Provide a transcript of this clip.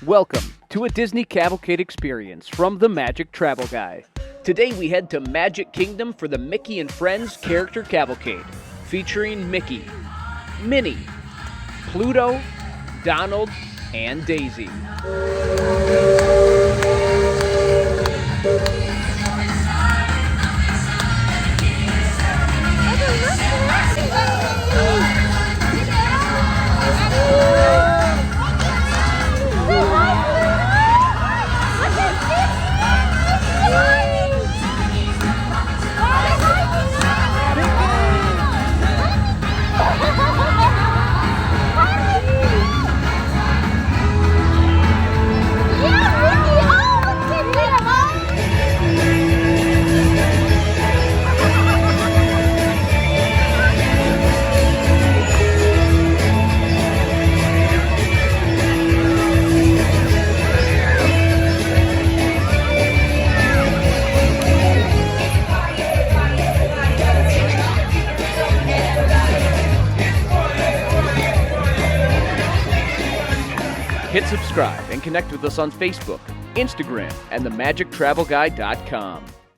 Welcome to a Disney Cavalcade experience from the Magic Travel Guy. Today we head to Magic Kingdom for the Mickey and Friends Character Cavalcade, featuring Mickey, Minnie, Pluto, Donald, and Daisy. Hit subscribe and connect with us on Facebook, Instagram, and themagictravelguy.com.